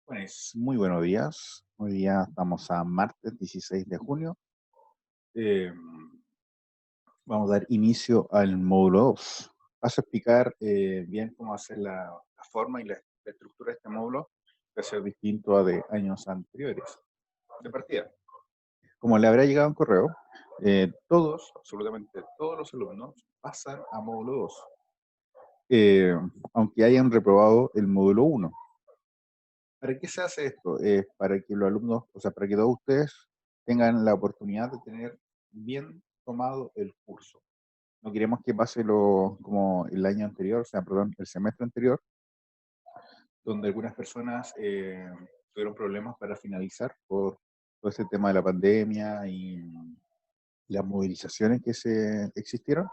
Pues muy buenos días. Hoy día estamos a martes 16 de junio. Eh, Vamos a dar inicio al módulo 2. Paso a explicar bien cómo hacer la forma y la estructura de este módulo, que va a ser distinto a de años anteriores. De partida, como le habrá llegado un correo, todos, absolutamente todos los alumnos pasan a módulo 2, eh, aunque hayan reprobado el módulo 1. ¿Para qué se hace esto? Para que los alumnos, o sea, para que todos ustedes tengan la oportunidad de tener bien tomado el curso. No queremos que pase como el año anterior, o sea, perdón, el semestre anterior, donde algunas personas tuvieron problemas para finalizar por todo este tema de la pandemia y las movilizaciones que se existieron.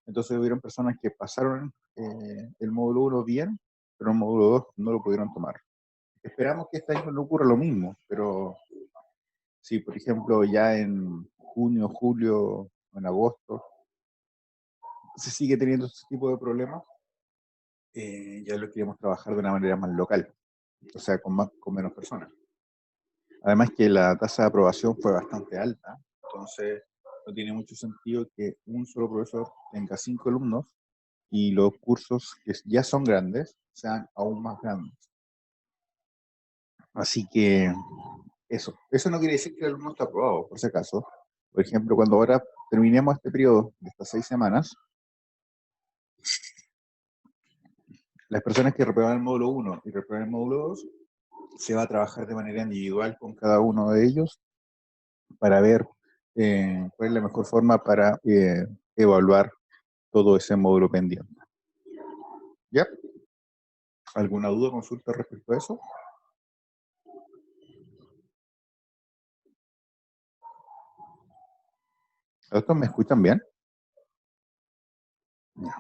Entonces hubieron personas que pasaron el módulo 1 bien, pero el módulo 2 no lo pudieron tomar. Esperamos que este año no ocurra lo mismo, pero si, por ejemplo, ya en junio, julio, o en agosto, se sigue teniendo este tipo de problemas, ya lo queremos trabajar de una manera más local, o sea, con menos personas. Además que la tasa de aprobación fue bastante alta, entonces no tiene mucho sentido que un solo profesor tenga 5 alumnos y los cursos que ya son grandes sean aún más grandes. Así que eso no quiere decir que el alumno está aprobado, por si acaso. Por ejemplo, cuando ahora terminemos este periodo de estas 6 semanas, las personas que reprueban el módulo 1 y reprueban el módulo 2, se va a trabajar de manera individual con cada uno de ellos para ver cuál es la mejor forma para evaluar todo ese módulo pendiente. ¿Ya? ¿Alguna duda o consulta respecto a eso? ¿Estos me escuchan bien? Ya,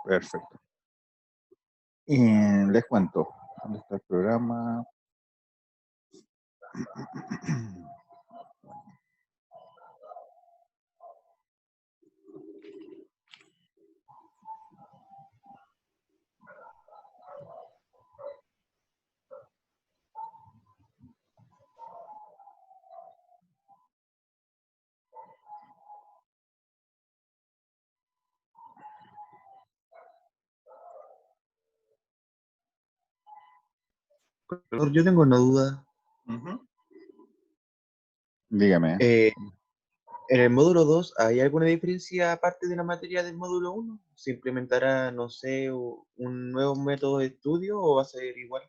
perfecto. Les cuento. ¿Dónde está el programa? Profesor, yo tengo una duda. Ujú. Dígame. Eh, ¿En el módulo 2 hay alguna diferencia aparte de la materia del módulo 1? ¿Se implementará, no sé, un nuevo método de estudio o va a ser igual?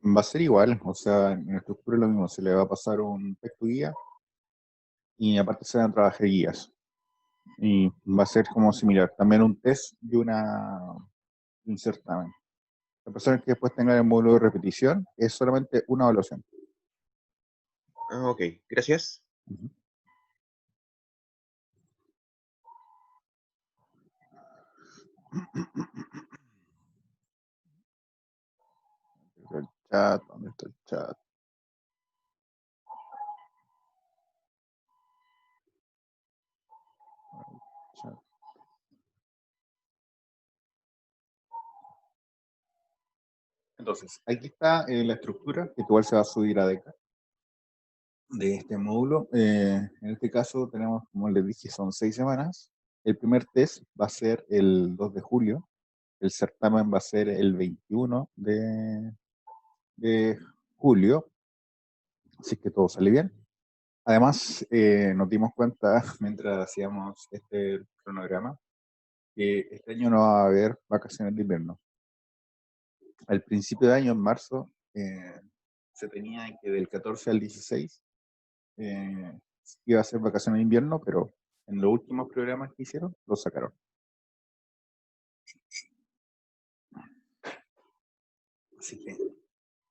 Va a ser igual, o sea, en la estructura es lo mismo, se le va a pasar un texto guía y aparte se van a trabajar guías. Y va a ser como similar, también un test y un certamen. La persona que después tenga el módulo de repetición es solamente una evaluación. Ah, ok, gracias. Ujú. El chat, ¿dónde está el chat? Chat. Entonces, aquí está la estructura que igual se va a subir a DECA de este módulo. En este caso tenemos, como les dije, son 6 semanas. El primer test va a ser el 2 de julio. El certamen va a ser el 21 de julio, así que todo sale bien. Además, nos dimos cuenta mientras hacíamos este cronograma que este año no va a haber vacaciones de invierno. Al principio de año, en marzo, se tenía que del 14 al 16 eh, iba a ser vacaciones de invierno, pero en los últimos programas que hicieron, lo sacaron. Así que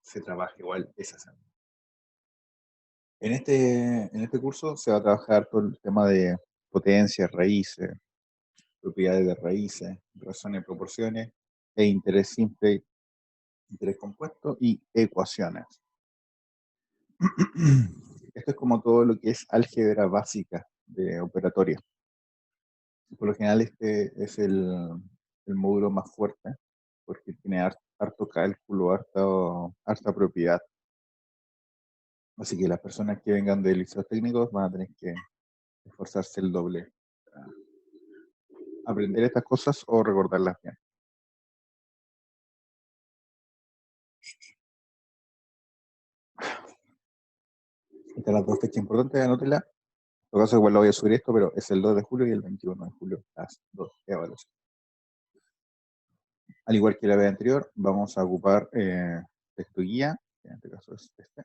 se trabaja igual esa semana. En este curso se va a trabajar todo el tema de potencias, raíces, propiedades de raíces, razones, proporciones, e interés simple, interés compuesto y ecuaciones. Esto es como todo lo que es álgebra básica de operatoria. Por lo general este es el módulo más fuerte porque tiene harto cálculo, harta propiedad. Así que las personas que vengan de liceos técnicos van a tener que esforzarse el doble para aprender estas cosas o recordarlas bien. Estas las dos fechas importantes, anótela. En todo caso, igual lo voy a subir esto, pero es el 2 de julio y el 21 de julio, las dos evaluaciones. Al igual que la vez anterior, vamos a ocupar texto guía, que en este caso es este.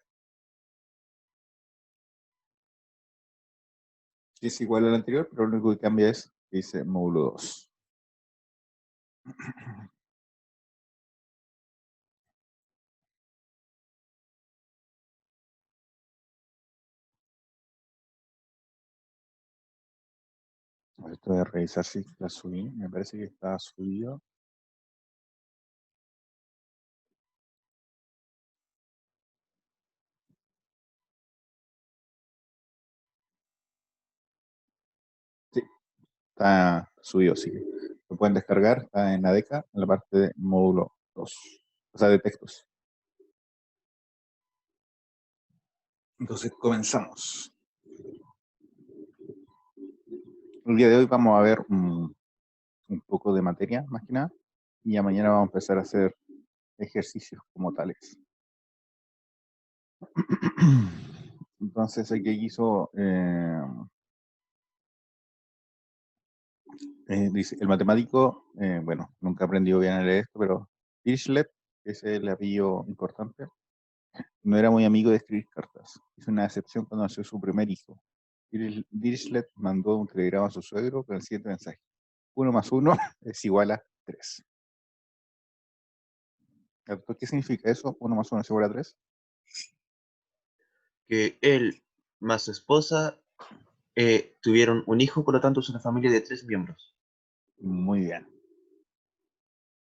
Es igual al anterior, pero lo único que cambia es que dice módulo 2. Esto de revisar si la subí, me parece que está subido. Sí, está subido, sí. Lo pueden descargar, está en ADECA, en la parte de módulo 2, o sea, de textos. Entonces, comenzamos. El día de hoy vamos a ver un poco de materia, más que nada, y ya mañana vamos a empezar a hacer ejercicios como tales. Entonces, aquí hizo, dice, el matemático, bueno, nunca aprendió bien a leer esto, pero Dirichlet, que es el apellido importante, no era muy amigo de escribir cartas. Hizo una excepción cuando nació su primer hijo. Dirichlet mandó un telegrama a su suegro con el siguiente mensaje: 1 más 1 es igual a 3. ¿Qué significa eso? 1 más 1 es igual a 3. Que él más su esposa tuvieron un hijo, por lo tanto es una familia de 3 miembros. Muy bien.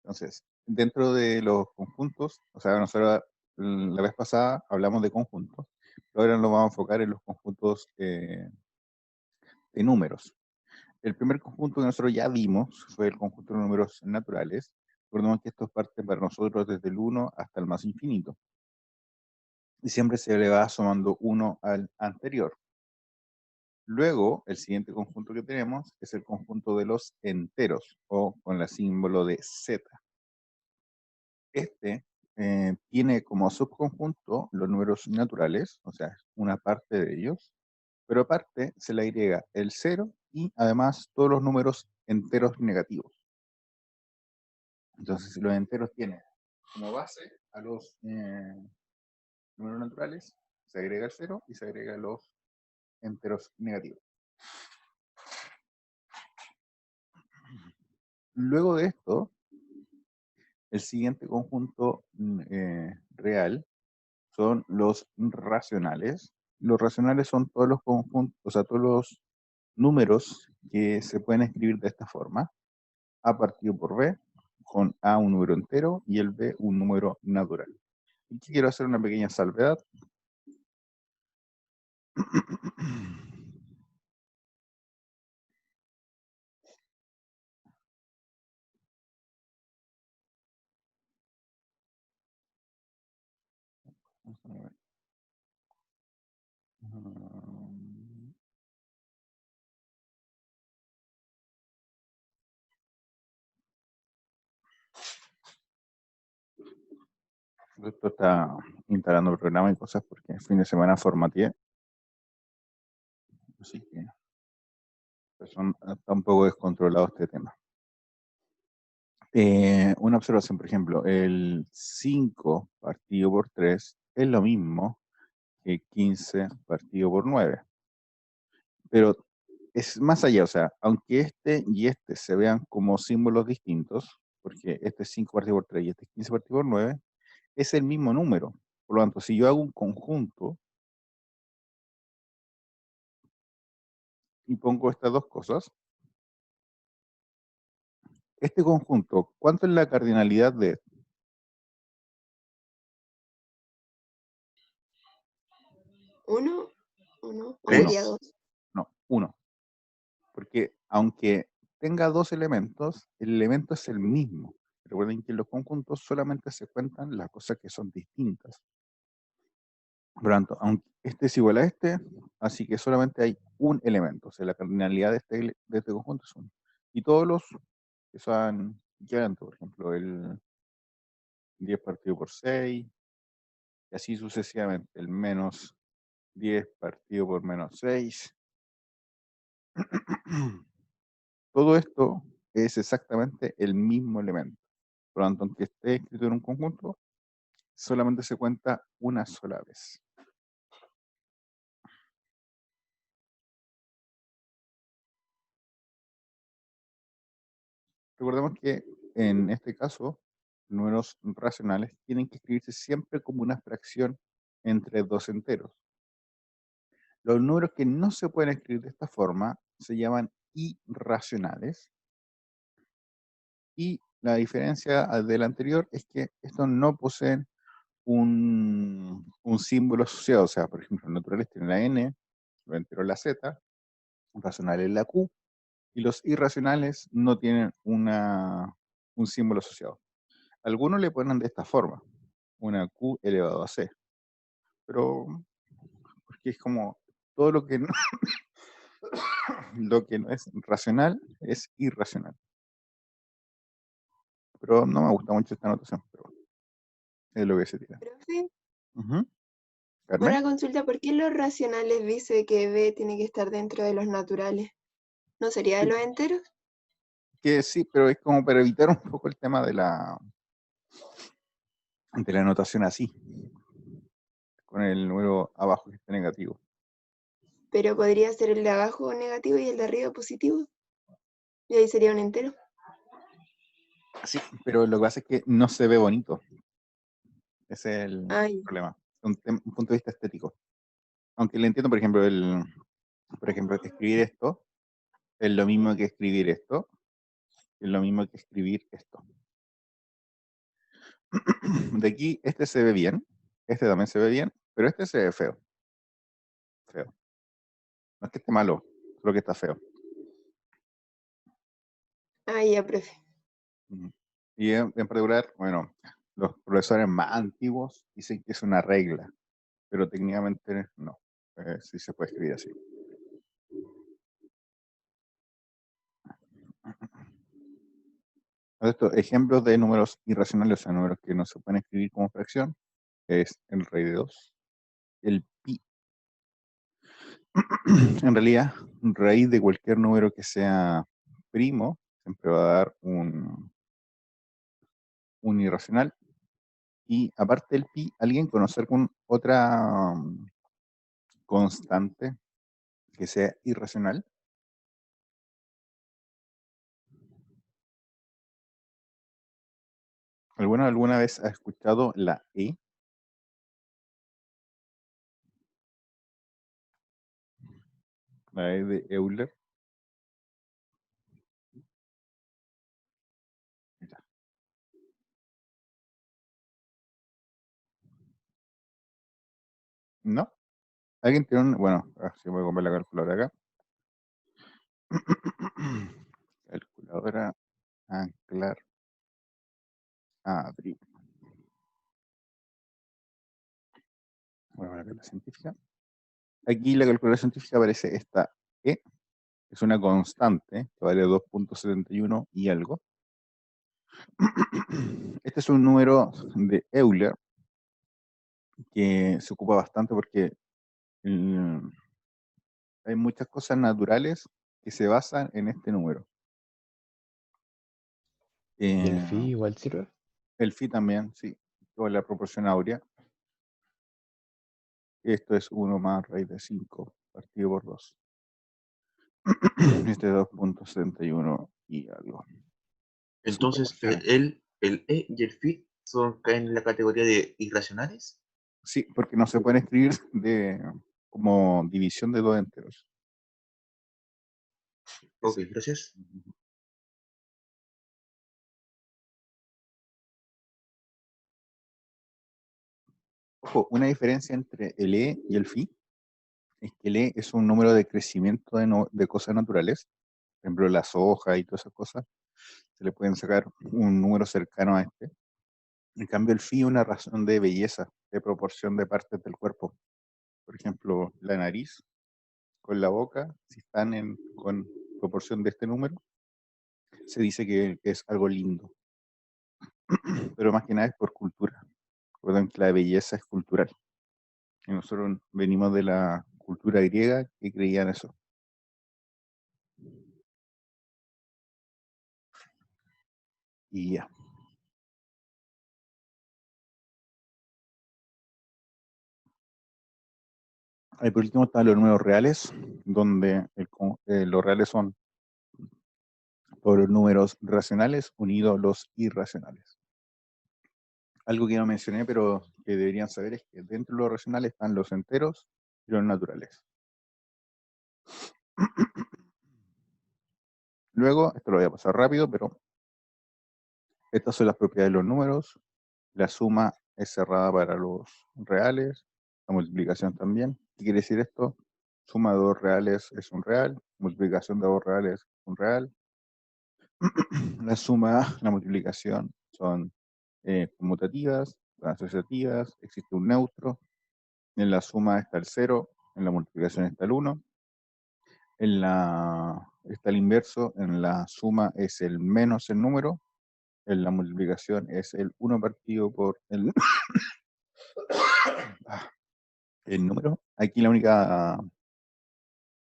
Entonces, dentro de los conjuntos, o sea, nosotros la vez pasada hablamos de conjuntos, pero ahora nos vamos a enfocar en los conjuntos de números. El primer conjunto que nosotros ya vimos fue el conjunto de números naturales. Recordemos que estos parten para nosotros desde el 1 hasta el más infinito. Y siempre se le va sumando 1 al anterior. Luego, el siguiente conjunto que tenemos es el conjunto de los enteros, o con el símbolo de Z. Este tiene como subconjunto los números naturales, o sea, una parte de ellos, pero aparte se le agrega el 0 y además todos los números enteros negativos. Entonces, si los enteros tienen como base a los números naturales, se agrega el 0 y se agrega los enteros negativos. Luego de esto, el siguiente conjunto real son los racionales. Los racionales son todos los conjuntos, o sea, todos los números que se pueden escribir de esta forma: a partido por b, con a un número entero y el b un número natural. Y aquí quiero hacer una pequeña salvedad. Esto está instalando el programa y cosas porque el fin de semana formateé. Así que está un poco descontrolado este tema. Una observación, por ejemplo, el 5 partido por 3 es lo mismo que 15 partido por 9. Pero es más allá, o sea, aunque este y este se vean como símbolos distintos, porque este es 5 partido por 3 y este es 15 partido por 9, es el mismo número. Por lo tanto, si yo hago un conjunto y pongo estas dos cosas, este conjunto, ¿cuánto es la cardinalidad de? 1, 1, o ¿Tres? sería 2. No, 1. Porque aunque tenga dos elementos, el elemento es el mismo. Recuerden que en los conjuntos solamente se cuentan las cosas que son distintas. Por lo tanto, aunque este es igual a este, así que solamente hay un elemento. O sea, la cardinalidad de este conjunto es 1. Y todos los que son equivalentes, por ejemplo, el 10 partido por 6, y así sucesivamente. El menos 10 partido por menos 6. Todo esto es exactamente el mismo elemento. Por lo tanto, aunque esté escrito en un conjunto, solamente se cuenta una sola vez. Recordemos que en este caso, números racionales tienen que escribirse siempre como una fracción entre dos enteros. Los números que no se pueden escribir de esta forma se llaman irracionales. Y la diferencia del anterior es que estos no poseen un símbolo asociado. O sea, por ejemplo, los naturales tienen la n, los enteros la z, los racionales la q, y los irracionales no tienen un símbolo asociado. Algunos le ponen de esta forma, una q elevado a c, pero porque es como todo lo que no, lo que no es racional es irracional. Pero no me gusta mucho esta notación, pero es lo que se tira. Profe, Carmen, una consulta, ¿por qué los racionales dice que B tiene que estar dentro de los naturales? ¿No sería de los enteros? que sí, pero es como para evitar un poco el tema de la notación así, con el número abajo que está negativo. Pero podría ser el de abajo negativo y el de arriba positivo. Y ahí sería un entero. Sí, pero lo que pasa es que no se ve bonito. Ese es el Ay, problema, un punto de vista estético. Aunque le entiendo, por ejemplo, escribir esto es lo mismo que escribir esto, es lo mismo que escribir esto. De aquí, este se ve bien, este también se ve bien, pero este se ve feo. Feo. No es que esté malo, solo que está feo. ya, profe. Ujú. Y en particular, bueno, los profesores más antiguos dicen que es una regla, pero técnicamente no. Sí se puede escribir así. Estos ejemplos de números irracionales, o sea, números que no se pueden escribir como fracción, es el rey de 2, el pi. En realidad, raíz de cualquier número que sea primo siempre va a dar un irracional. Y aparte del pi, ¿alguien conoce con otra constante que sea irracional? ¿Alguna vez ha escuchado la E? La E de Euler. Ya. ¿No? ¿Alguien tiene un...? Bueno, si voy a comprar la calculadora acá. Calculadora, anclar, abrir. Voy a poner acá la científica. Aquí la calculadora científica aparece esta E, que es una constante, que vale 2.71 y algo. Este es un número de Euler que se ocupa bastante porque hay muchas cosas naturales que se basan en este número. ¿Y el phi Eh, igual sirve? el phi también, sí, con la proporción áurea. Esto es 1 más raíz de 5 partido por 2. Este es 2.71 y algo. Entonces, Superposiciones. el E y el phi caen en la categoría de irracionales. Sí, porque no se pueden escribir como división de dos enteros. Ok, Ese. gracias. Ojo, una diferencia entre el E y el phi es que el E es un número de crecimiento de cosas naturales, por ejemplo, las hojas y todas esas cosas, se le pueden sacar un número cercano a este. En cambio, el phi es una razón de belleza, de proporción de partes del cuerpo. Por ejemplo, la nariz con la boca, si están con proporción de este número, se dice que es algo lindo. Pero más que nada es por cultura. Recuerden que la belleza es cultural. Y nosotros venimos de la cultura griega que creían eso. Y ya. Ahí por último están los números reales, donde los reales son todos los números racionales unidos a los irracionales. Algo que no mencioné, pero que deberían saber, es que dentro de los racionales están los enteros y los naturales. Luego, esto lo voy a pasar rápido, pero estas son las propiedades de los números. La suma es cerrada para los reales, la multiplicación también. ¿Qué quiere decir esto? Suma de dos reales es un real, multiplicación de dos reales es un real. La suma, la multiplicación son conmutativas, asociativas, existe un neutro. En la suma está el 0, en la multiplicación está el 1. Está el inverso, en la suma es el menos el número, en la multiplicación es el 1 partido por el número. Aquí la única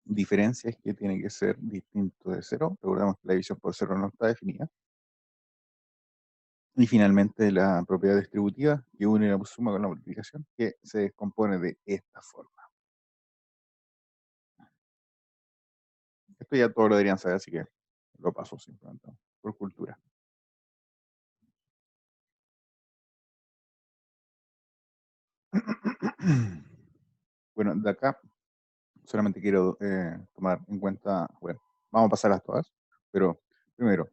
diferencia es que tiene que ser distinto de 0. Recordemos que la división por 0 no está definida. Y finalmente la propiedad distributiva, que une la suma con la multiplicación, que se descompone de esta forma. Esto ya todos lo deberían saber, así que lo paso simplemente por cultura. Bueno, de acá solamente quiero tomar en cuenta, bueno, vamos a pasar a todas, pero primero,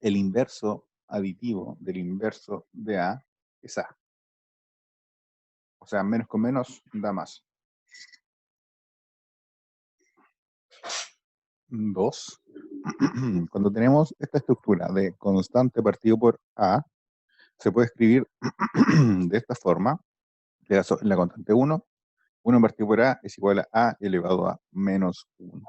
el inverso aditivo del inverso de A es A. O sea, menos con menos da más. 2. Cuando tenemos esta estructura de constante partido por A, se puede escribir de esta forma, en la constante 1, 1 partido por A es igual a elevado a menos 1.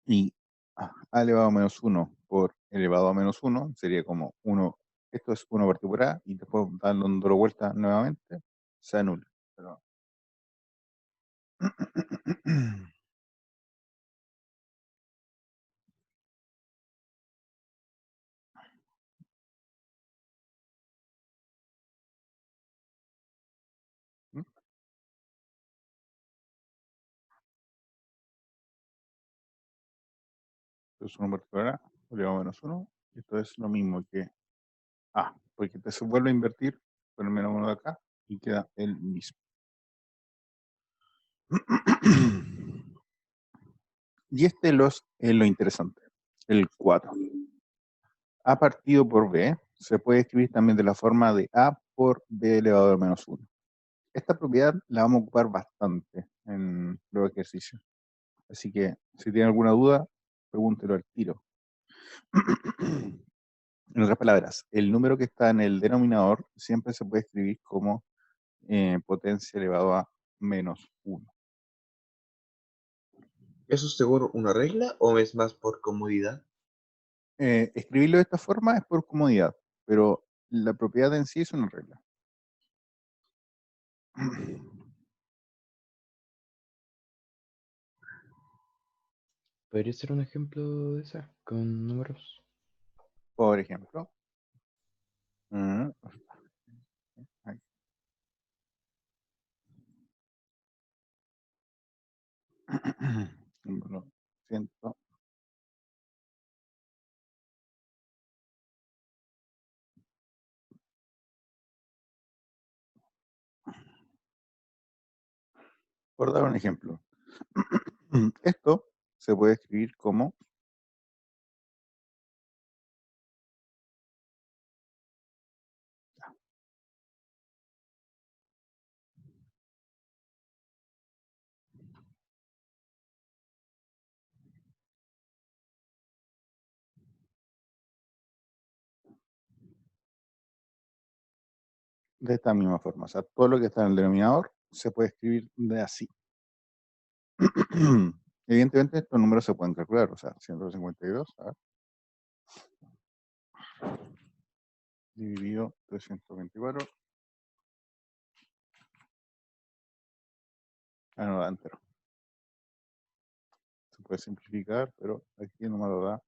Y A elevado a menos 1 por elevado a menos 1 sería como 1, esto es 1 partido por A, y después dándolo vuelta nuevamente, se anula. Pero... Entonces 1 partido por A elevado a menos 1, y esto es lo mismo que A, porque te se vuelve a invertir con el menos 1 de acá y queda el mismo. Y este es lo interesante, el 4. A partido por B se puede escribir también de la forma de A por B elevado a menos 1. Esta propiedad la vamos a ocupar bastante en los ejercicios. Así que si tienen alguna duda, pregúntelo al tiro. En otras palabras, el número que está en el denominador siempre se puede escribir como potencia elevado a menos 1. ¿Eso es seguro una regla o es más por comodidad? Escribirlo de esta forma es por comodidad, pero la propiedad en sí es una regla. ¿Podría ser un ejemplo de esa con números? Por ejemplo, ahí. Lo siento. Por dar un ejemplo, esto se puede escribir como de esta misma forma. O sea, todo lo que está en el denominador se puede escribir de así. Evidentemente estos números se pueden calcular, o sea, 152, a ver, dividido 324. Ah, no da entero. Se puede simplificar, pero aquí no me lo da.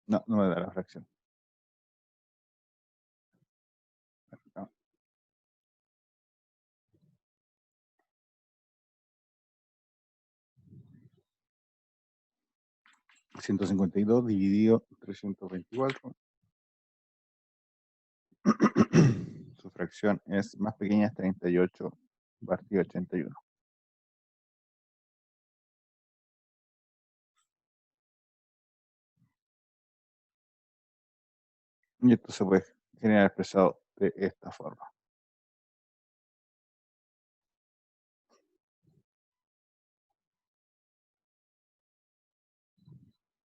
No, no me da la fracción. No. 152 dividido 324. Su fracción es más pequeña, es 38 partido 81. Y esto se puede generar expresado de esta forma.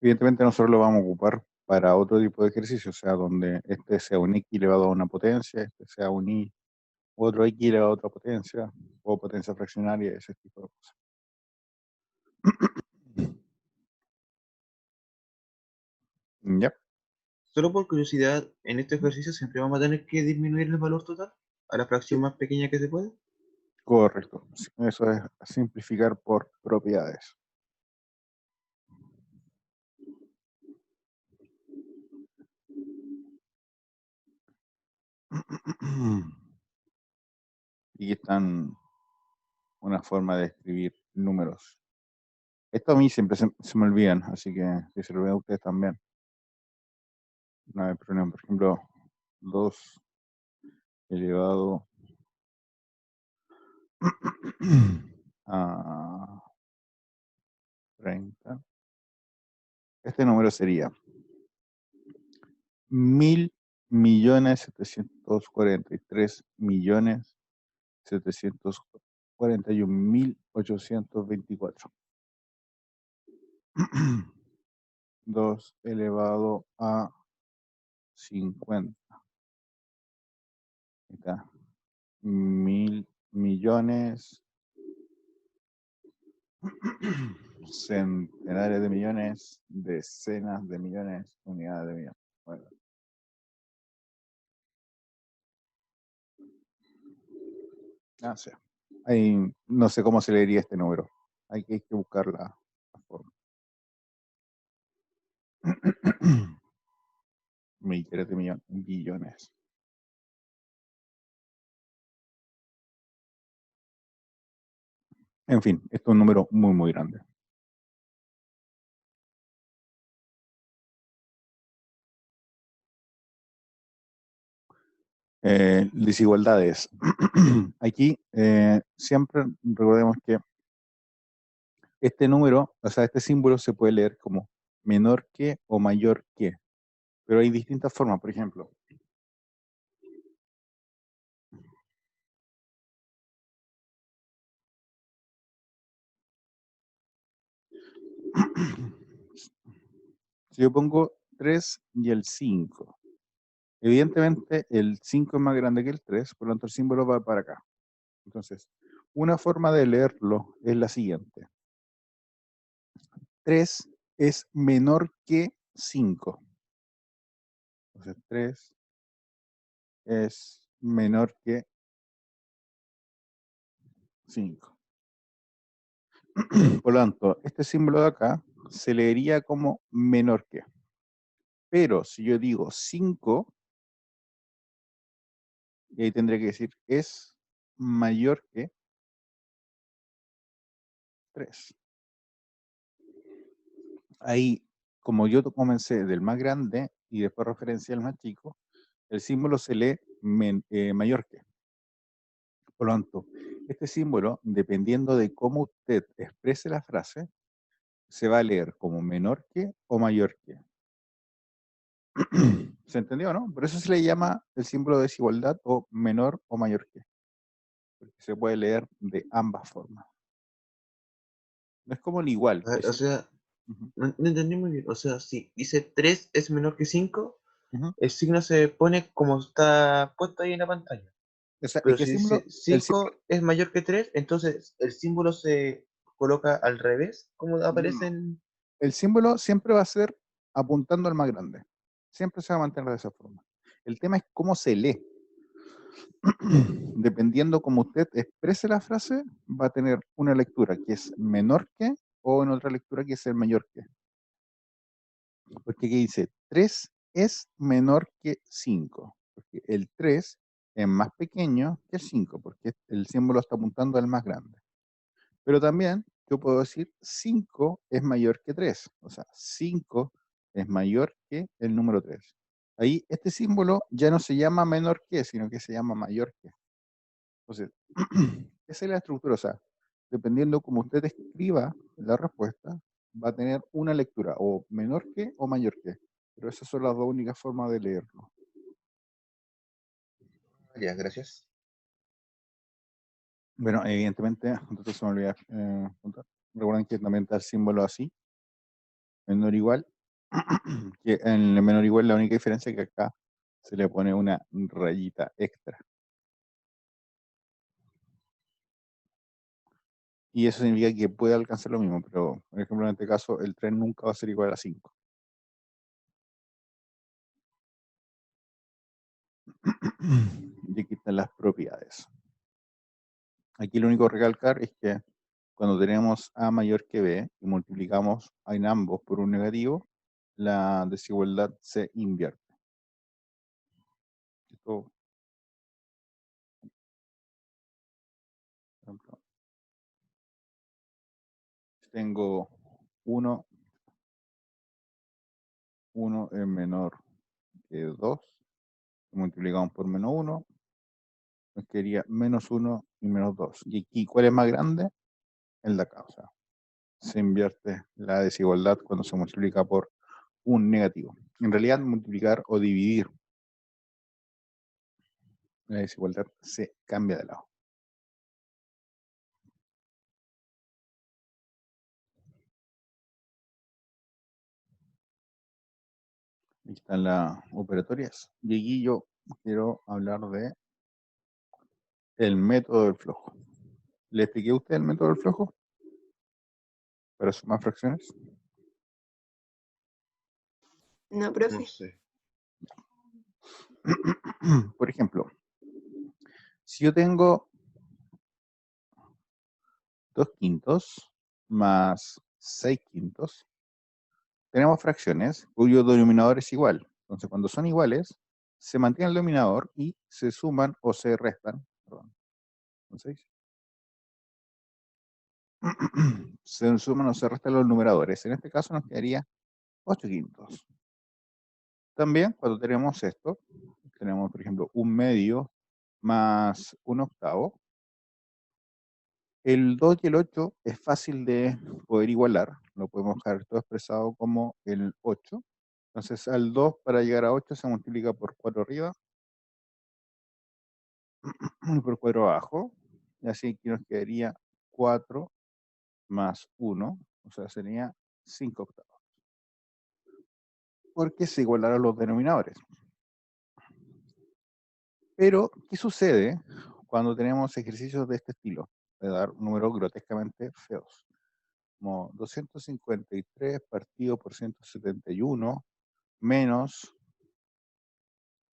Evidentemente nosotros lo vamos a ocupar para otro tipo de ejercicio, o sea, donde este sea un x elevado a una potencia, este sea un y, otro x elevado a otra potencia, o potencia fraccionaria, ese tipo de cosas. Ya, Solo por curiosidad, en este ejercicio siempre vamos a tener que disminuir el valor total a la fracción más pequeña que se puede. correcto. Eso es simplificar por propiedades. Y aquí están una forma de escribir números. Esto a mí siempre se me olvidan, así que si se lo olvidan a ustedes también. No hay problema. Por ejemplo, 2 elevado a 30. Este número sería 1.743.741.824. 2 elevado a 50. Ahí está. 1.000.000.000, centenares de millones, decenas de millones, unidades de millones. Bueno. No sé. Ahí, no sé cómo se leería este número. Hay que buscar la forma. Millones de millones, billones. En fin, esto es un número muy, muy grande. Desigualdades. Aquí siempre recordemos que este número, o sea, este símbolo se puede leer como menor que o mayor que, pero hay distintas formas. Por ejemplo, si yo pongo 3 y el 5, evidentemente el 5 es más grande que el 3, por lo tanto el símbolo va para acá. Entonces, una forma de leerlo es la siguiente. 3 es menor que 5. Entonces 3 es menor que 5. Por lo tanto, este símbolo de acá se leería como menor que. Pero si yo digo 5, y ahí tendré que decir es mayor que 3. Ahí, como yo comencé del más grande y después referencia al más chico, el símbolo se lee mayor que. Por lo tanto, este símbolo, dependiendo de cómo usted exprese la frase, se va a leer como menor que o mayor que. ¿Se entendió, no? Por eso se le llama el símbolo de desigualdad o menor o mayor que. Porque se puede leer de ambas formas. No es como el igual. O sea, Ujú, No entendí muy bien. O sea, si dice 3 es menor que 5, ujú. el signo se pone como está puesto ahí en la pantalla. O sea, es Pero que si dice el símbolo, 5 es mayor que 3, entonces el símbolo se coloca al revés, como no, aparece no. en... El símbolo siempre va a ser apuntando al más grande. Siempre se va a mantener de esa forma. El tema es cómo se lee. Dependiendo cómo usted exprese la frase, va a tener una lectura que es menor que, o en otra lectura que es el mayor que. Porque aquí dice 3 es menor que 5. Porque el 3 es más pequeño que el 5, porque el símbolo está apuntando al más grande. Pero también yo puedo decir 5 es mayor que 3. O sea, 5 es mayor que el número 3. Ahí este símbolo ya no se llama menor que, sino que se llama mayor que. Entonces, esa es la estructura. O sea, dependiendo cómo usted escriba la respuesta, va a tener una lectura, o menor que o mayor que. Pero esas son las dos únicas formas de leerlo. Ya, gracias. Bueno, evidentemente, entonces se me olvidó contar. Recuerden que también está el símbolo así, menor igual. Que en el menor igual la única diferencia es que acá se le pone una rayita extra. Y eso significa que puede alcanzar lo mismo, pero por ejemplo en este caso el 3 nunca va a ser igual a 5. Y aquí están las propiedades. Aquí lo único que recalcar es que cuando tenemos A mayor que B y multiplicamos en ambos por un negativo, la desigualdad se invierte. Esto, por ejemplo, tengo 1 es menor que 2, multiplicamos por menos 1, nos quedaría menos 1 y menos 2. Y aquí, ¿cuál es más grande? El de acá. O sea, se invierte la desigualdad cuando se multiplica por un negativo. En realidad, multiplicar o dividir la desigualdad se cambia de lado. Aquí están las operatorias. Y aquí yo quiero hablar de el método del flujo. ¿Le expliqué a usted el método del flujo para sumar fracciones? No, No profe. sé. Por ejemplo, si yo tengo 2 quintos más 6 quintos, tenemos fracciones cuyo denominador es igual. Entonces, cuando son iguales, se mantiene el denominador y se suman o se restan. Perdón, entonces, se suman o se restan los numeradores. En este caso nos quedaría 8 quintos. También, cuando tenemos esto, tenemos, por ejemplo, un medio más un octavo. El 2 y el 8 es fácil de poder igualar. Lo podemos dejar todo expresado como el 8. Entonces, al 2 para llegar a 8 se multiplica por 4 arriba y por 4 abajo. Y así aquí nos quedaría 4 más 1. O sea, sería 5 octavos. Porque se igualaron los denominadores. Pero, ¿qué sucede cuando tenemos ejercicios de este estilo? De dar números grotescamente feos. Como 253 partido por 171 menos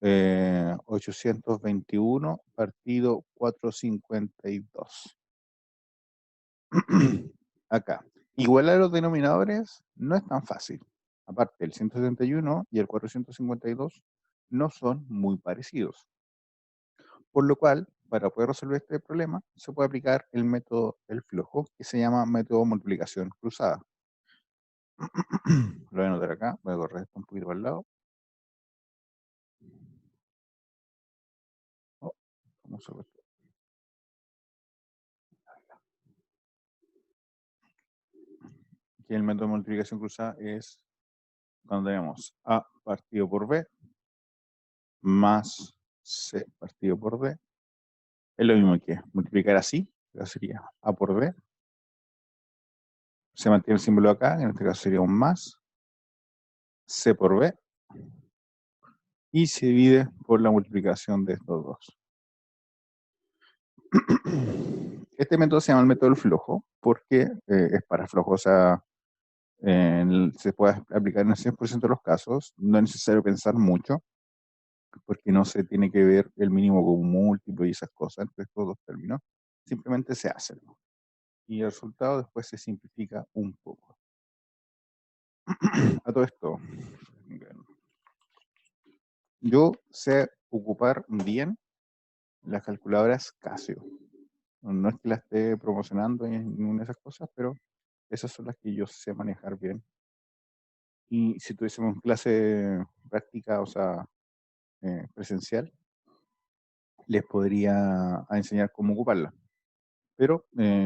821 partido 452. Acá. Igualar los denominadores no es tan fácil. Aparte, el 171 y el 452 no son muy parecidos. Por lo cual, para poder resolver este problema, se puede aplicar el método del flujo, que se llama método de multiplicación cruzada. Lo voy a anotar acá, voy a correr esto un poquito para el lado. Oh, ¿cómo se ve esto? Aquí el método de multiplicación cruzada es cuando tenemos A partido por B más C partido por D. Es lo mismo que multiplicar así, que sería A por B, se mantiene el símbolo acá, en este caso sería un más, C por B, y se divide por la multiplicación de estos dos. Este método se llama el método del flojo, porque es para flojo, o sea, se puede aplicar en el 100% de los casos, no es necesario pensar mucho, porque no se tiene que ver el mínimo común múltiplo y esas cosas entre estos dos términos, simplemente se hace, ¿no? Y el resultado después se simplifica un poco. A todo esto, yo sé ocupar bien las calculadoras Casio. No es que las esté promocionando en ninguna de esas cosas, pero esas son las que yo sé manejar bien. Y si tuviésemos clase práctica, o sea, presencial, les podría enseñar cómo ocuparla. Pero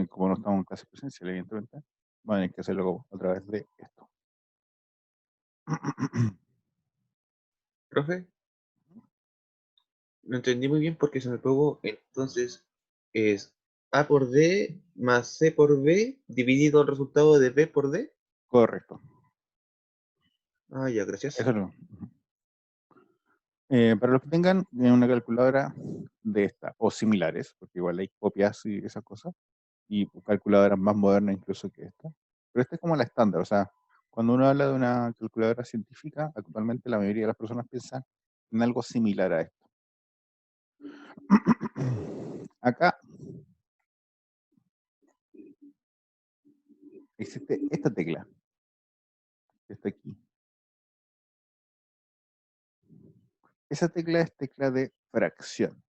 como no estamos en clase presencial, evidentemente, van a tener que hacerlo a través de esto. Profe, no entendí muy bien porque se me pegó. Entonces, es A por D más C por B dividido el resultado de B por D. Correcto. Ah, ya, gracias. Eso no. Para los que tengan una calculadora de esta o similares, porque igual hay copias y esas cosas, y calculadoras más modernas incluso que esta, pero esta es como la estándar, o sea, cuando uno habla de una calculadora científica, actualmente la mayoría de las personas piensan en algo similar a esto. Acá existe esta tecla, que está aquí. Esa tecla es tecla de fracción.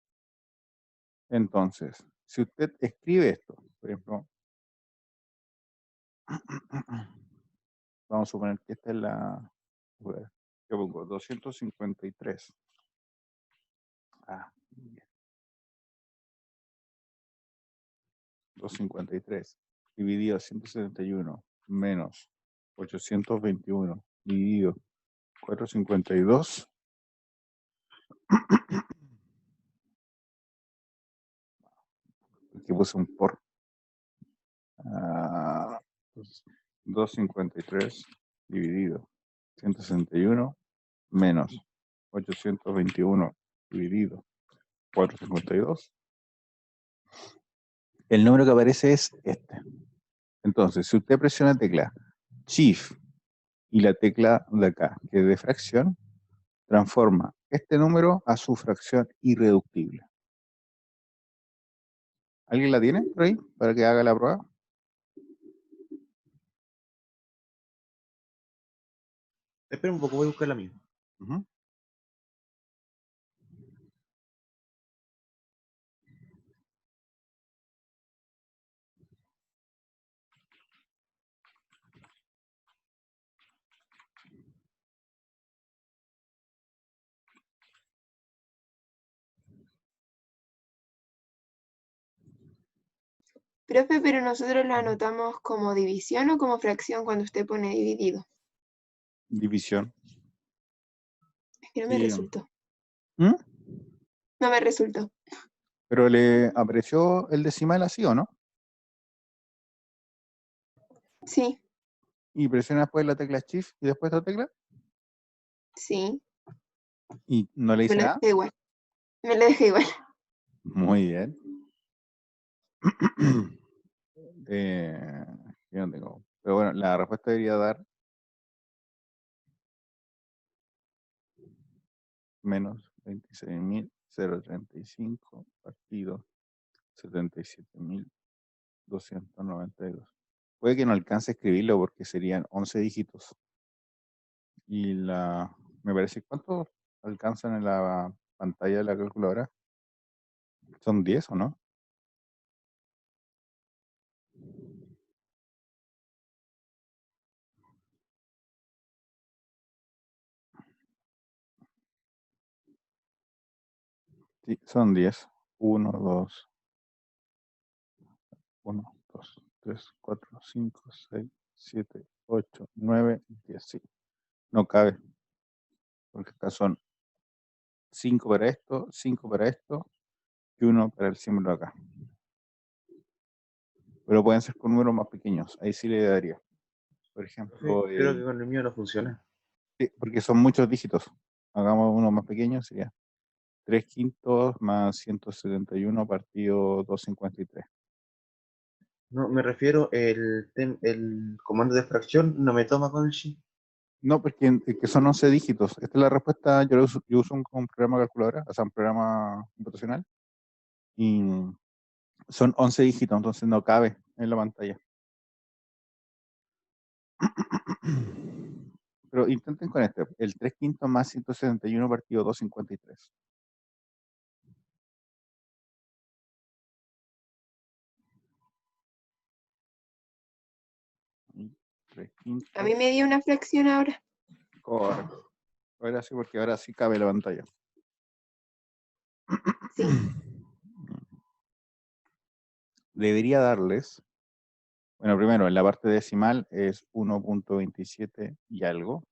Entonces, si usted escribe esto, por ejemplo, vamos a suponer que esta es la, yo pongo 253. Ah, bien. 253 dividido 171 menos 821 dividido 452. Aquí puse un por. 253 dividido 161 menos 821 dividido 452. El número que aparece es este. Entonces, si usted presiona tecla Shift y la tecla de acá, que es de fracción, transforma este número a su fracción irreductible. ¿Alguien la tiene por ahí para que haga la prueba? Espera un poco, voy a buscar la misma. Uh-huh. Profe, pero nosotros lo anotamos como división o como fracción cuando usted pone dividido. División. Es que no me Sí. resultó. ¿Mm? No me resultó. Pero le apareció el decimal así, ¿o no? Sí, Y presiona después la tecla Shift y después esta tecla sí. y no le Me dice lo nada. dejé igual. Me lo dejé igual. Muy bien. Yo no tengo. Pero bueno, la respuesta debería dar menos 26.035 partido 77.292. Puede que no alcance a escribirlo porque serían 11 dígitos. Y me parece, ¿cuántos alcanzan en la pantalla de la calculadora? ¿Son 10 o no? Sí, son 10. 1, 2, 1, 2, 3, 4, 5, 6, 7, 8, 9, 10. Sí, no cabe. Porque acá son 5 para esto, 5 para esto y 1 para el símbolo acá. Pero pueden ser con números más pequeños. Ahí sí le daría. Por ejemplo, Creo que con el mío no funciona. sí, porque son muchos dígitos. Hagamos uno más pequeño, sería 3/5 más 171 partido 253. No, me refiero, el comando de fracción no me toma con el shift. No, porque que son 11 dígitos. Esta es la respuesta, yo uso un programa calculadora, o sea, un programa computacional, y son 11 dígitos, entonces no cabe en la pantalla. Pero intenten con este, el 3/5 más 171 partido 253. 3/5. A mí me dio una fracción ahora. Correcto. Ahora sí, porque ahora sí cabe la pantalla. Sí. Debería darles, bueno, primero, en la parte decimal es 1.27 y algo,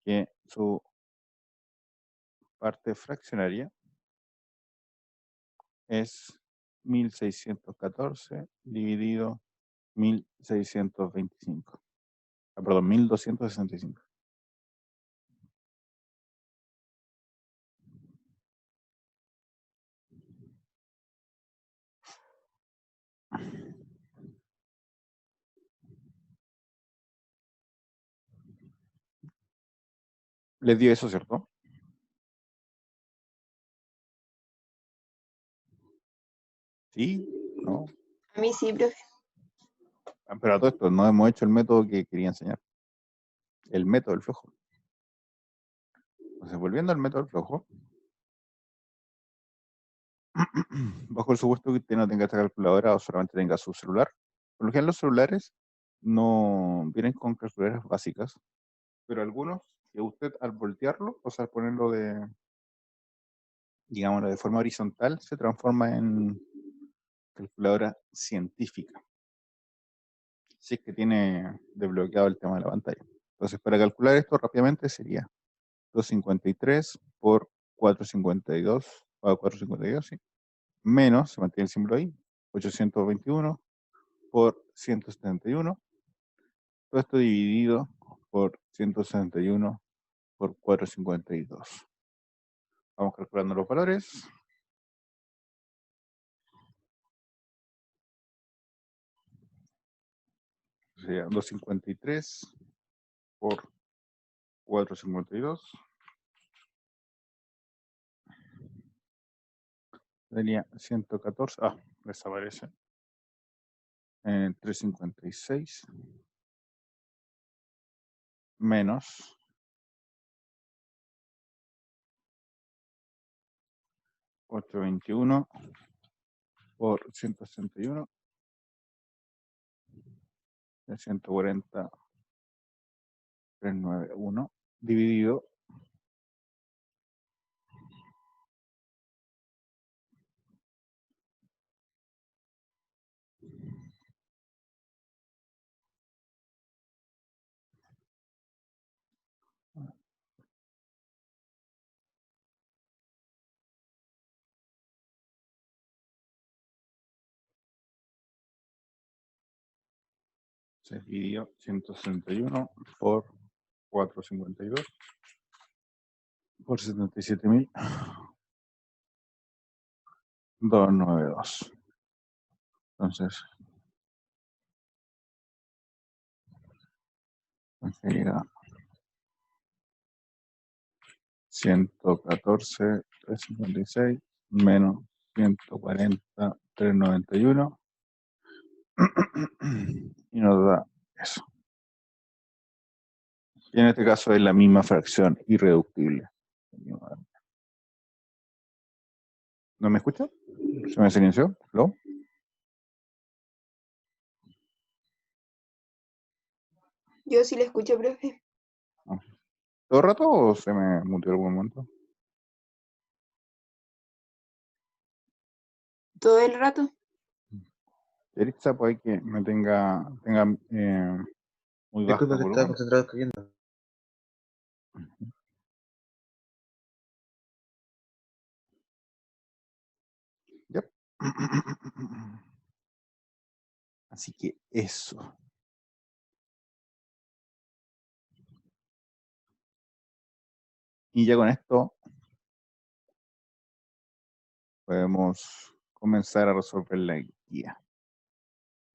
que su parte fraccionaria es 1614 dividido 1625. Perdón, 1265. Les dio eso, ¿cierto? Sí, ¿no? A mí sí, profe. Pero a todo esto, no hemos hecho el método que quería enseñar. El método del flujo. Entonces, volviendo al método del flujo, bajo el supuesto que usted no tenga esta calculadora o solamente tenga su celular. Por lo general los celulares no vienen con calculadoras básicas, pero algunos, que usted al voltearlo, o sea, al ponerlo de, digámoslo, de forma horizontal, se transforma en calculadora científica. Si es que tiene desbloqueado el tema de la pantalla. Entonces, para calcular esto rápidamente sería 253 por 452, o 452, sí, menos, se mantiene el símbolo ahí, 821 por 171, todo esto dividido por 171 por 452. Vamos calculando los valores. Sería 253 por 452. Sería 114. Ah, desaparece. 356 menos 821 por 161 de 140 391 dividido se dividió 161 por 452 por 77.292. Entonces llega 114.356 menos 140.391 y nos da eso. Y en este caso es la misma fracción irreductible. ¿No me escucha? ¿Se me silenció? ¿Lo? Yo sí le escucho, profe. ¿Todo el rato o se me muteó algún momento? Todo el rato. Erixa puede que me tenga muy bajo Disculpa el que estaba volumen. concentrado escribiendo. Yep. Así que eso. Y ya con esto podemos comenzar a resolver la guía.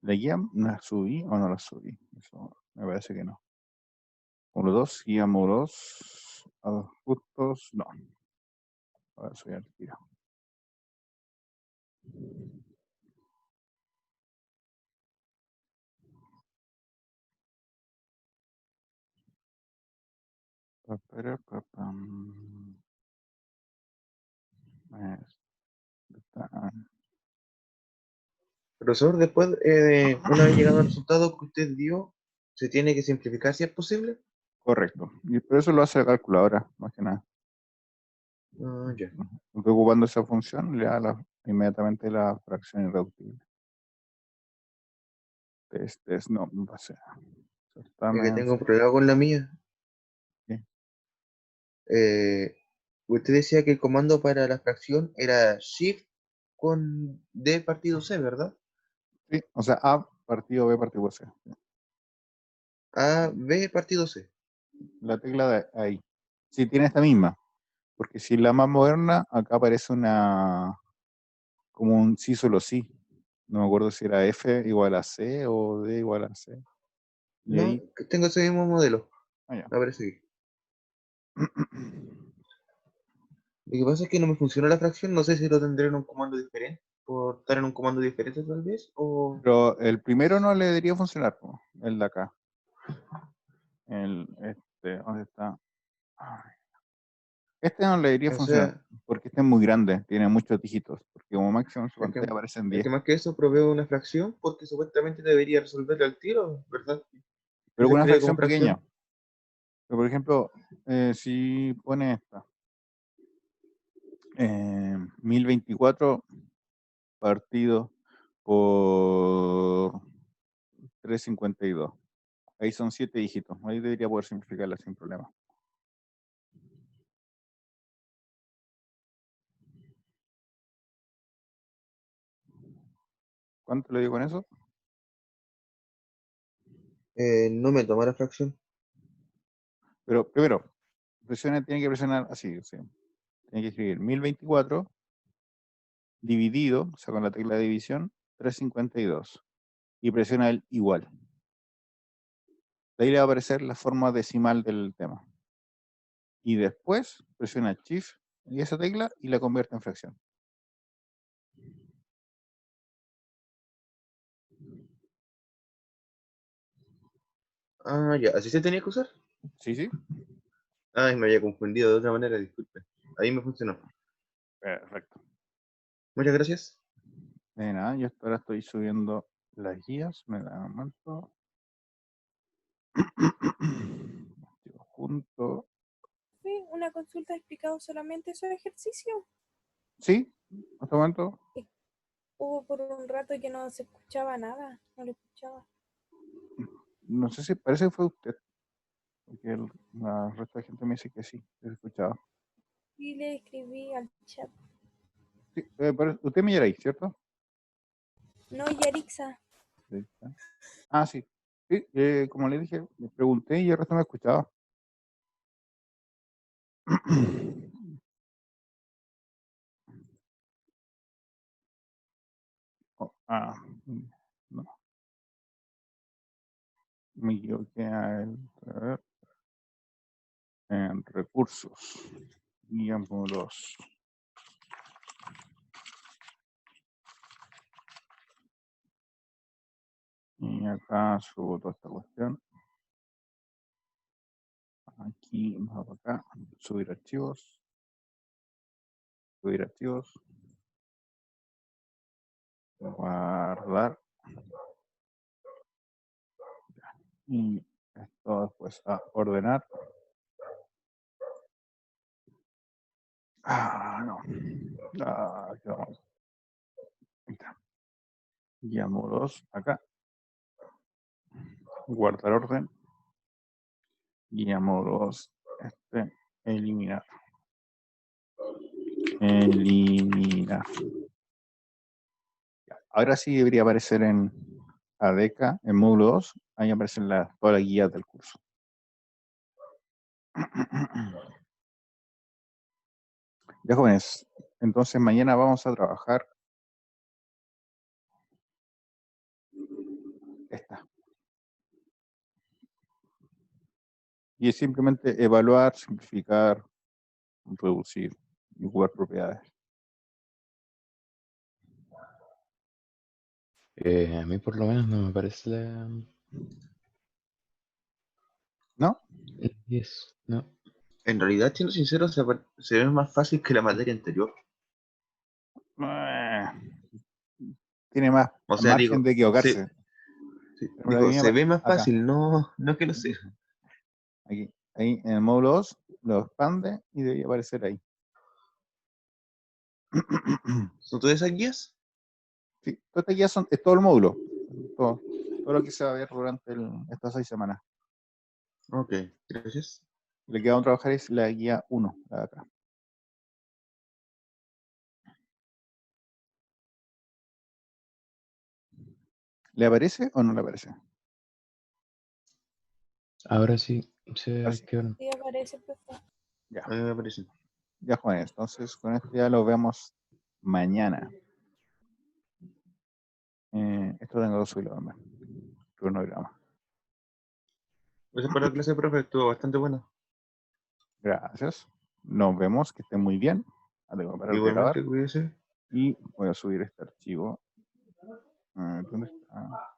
¿La guía la subí o no la subí? Eso me parece que no. Módulo 2, guía módulo 2, adjuntos, no. Ahora subí al tiro. Profesor, después, una vez llegado al resultado que usted dio, ¿se tiene que simplificar si es posible? Correcto. Y por eso lo hace la calculadora, más que nada. Ah, ya. Estoy ocupando esa función, le da inmediatamente la fracción irreductible. No, no pasa. Es que tengo un problema con la mía. ¿Qué? Usted decía que el comando para la fracción era Shift con D partido C, ¿verdad? Sí, o sea, A partido B partido C. A, B partido C. La tecla de ahí. Sí, tiene esta misma. Porque si la más moderna, acá aparece como un sí solo sí. No me acuerdo si era F igual a C o D igual a C. Y No, ahí, que tengo ese mismo modelo. ya. Me parece que. Lo que pasa es que no me funciona la fracción, no sé si lo tendré en un comando diferente, por estar en un comando diferente tal vez, o... Pero el primero no le debería funcionar, po, el de acá. ¿Dónde está? Ay, este no le debería O funcionar, sea, porque este es muy grande, tiene muchos dígitos, porque como máximo en su es que, pantalla aparecen es 10. que más que eso proveo una fracción porque supuestamente debería resolverla al tiro, ¿verdad? Que Pero se con una escribe como fracción pequeña. fracción. Pero, por ejemplo, si pone esta, 1024 partido por 352. Ahí son 7 dígitos. Ahí debería poder simplificarla sin problema. ¿Cuánto le digo con eso? No me toma la fracción. Pero primero, tiene que presionar así. ¿Sí? Tiene que escribir 1024 dividido, o sea, con la tecla de división, 352. Y presiona el igual. De ahí le va a aparecer la forma decimal del tema. Y después presiona Shift y esa tecla y la convierte en fracción. Ah, ya, así se tenía que usar. ¿Sí, sí? Ay, me había confundido de otra manera, disculpe. Ahí me funcionó. Perfecto. Muchas gracias. De nada, yo ahora estoy subiendo las guías. Me da un momento. Junto. Sí, una consulta ha explicado solamente esos ejercicios. Sí, hasta el momento. Hubo por un rato que no se escuchaba nada, no lo escuchaba. No sé si parece que fue usted. Porque la resto de gente me dice que sí, que se escuchaba. Y le escribí al chat. Sí, pero usted me ahí, ¿cierto? No, Yarixa. Sí. Ah, sí. Sí, como le dije, le pregunté y el resto me escuchaba. Oh, no, me equivoqué a ver, en recursos. Guiamos los. Y acá subo toda esta cuestión. Aquí, vamos para acá. Subir archivos. Subir archivos. Guardar. Y esto después a ordenar. No. Aquí vamos. Ahí está. Llamo 2 acá. Guardar orden. Llamo 2. Eliminar. Eliminar. Ahora sí debería aparecer en ADECA, en módulo 2. Ahí aparecen todas las guías del curso. Ya, jóvenes, entonces mañana vamos a trabajar esta. Y es simplemente evaluar, simplificar, reducir y jugar propiedades. A mí por lo menos no me parece ¿No? el 10, no. En realidad, siendo sincero, se ve más fácil que la materia anterior. Tiene más O sea, margen de equivocarse. Pero la digo, línea se ve más acá. fácil, no es que no sea. Aquí, ahí en el módulo 2 lo expande y debería aparecer ahí. ¿Son todas esas guías? Sí, todas estas guías es todo el módulo. Todo lo que se va a ver durante estas 6 semanas. Ok, gracias. Lo que vamos a trabajar es la guía 1, la de acá. ¿Le aparece o no le aparece? Ahora sí se Ahora sí. activaron. Sí, aparece, profe. Ya, A mí me parece. ya, jóvenes. Entonces, con esto ya lo vemos mañana. Esto tengo que subirlo también. Cronograma. Gracias por la clase, profe, estuvo bastante buena. Gracias. Nos vemos, que estén muy bien. Ahora tengo que parar de grabar Igualmente, cuídese. y voy a subir este archivo. ¿Dónde está?